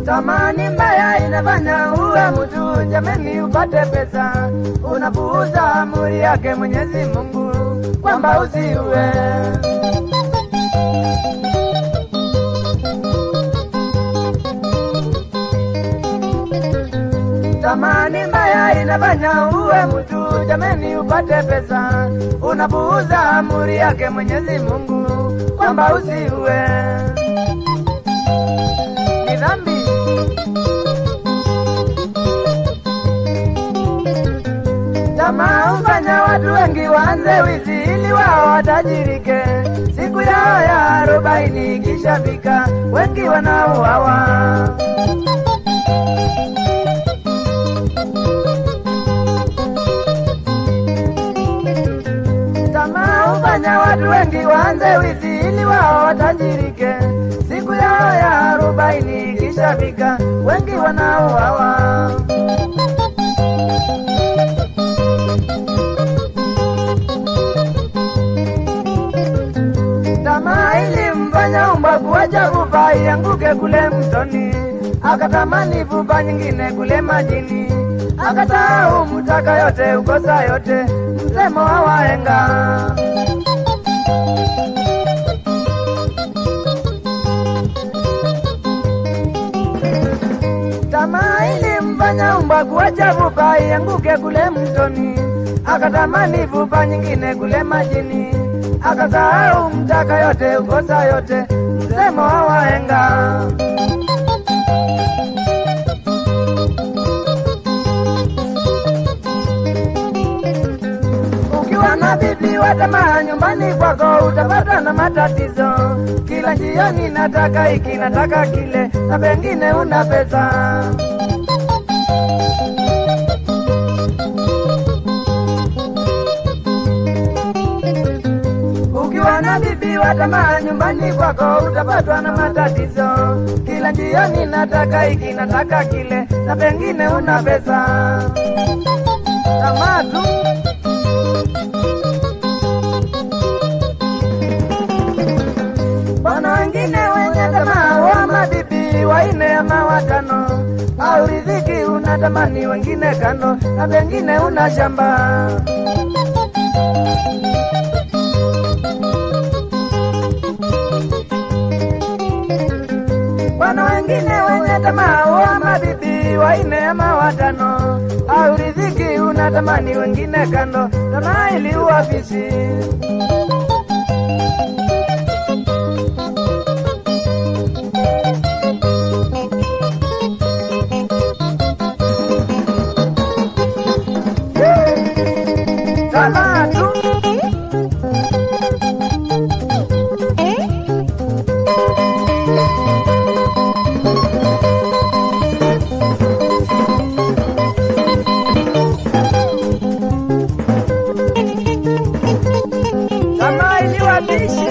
Tamani mbaya inafanya uwe mtu, jameni upate pesa, unapuuza amri yake Mwenyezi Mungu kwamba usiue. Tamani mbaya inafanya uwe mtu, jameni upate pesa, unapuuza amri yake Mwenyezi Mungu kwamba usiue. Ni dhambi. Tamaa hufanya watu wengi waanze wizi ili wao watajirike. Siku yao ya 40 ikishafika, wengi wanauawa. Tamaa hufanya watu wengi waanze wizi ili wao watajirike. Siku yao ya 40 ikishafika, wengi wanauawa. Tamaa ilimfanya umbavu acha vupa ianguke kule mtoni, akatamani vupa nyingine kule majini, akasahau mtaka yote ukosa yote, msemo wa wahenga. Tamaa ilimfanya umbavu acha vupa ianguke kule mtoni, akatamani vupa nyingine kule majini, akasahau mtaka yote ukosa yote, msemo wa wahenga. Ukiwa na bibi wa tamaa nyumbani kwako utapata na matatizo. Kila jioni nataka hiki nataka kile, na pengine una pesa. Ukiwa na bibi wa tamaa nyumbani kwako utapatwa na matatizo. Kila jioni nataka hiki nataka kile, na pengine una pesa. Tamaa tu. Wana wengine wenye tamaa wa mabibi 4 ama 5, au riziki unatamani wengine kando, na pengine una shamba. Wana wengine wenye tamaa wa mabibi 4 ama 5, au riziki unatamani wengine kando, tamaa iliua fisi. Tamaa tu. Tamaa iliwabishi.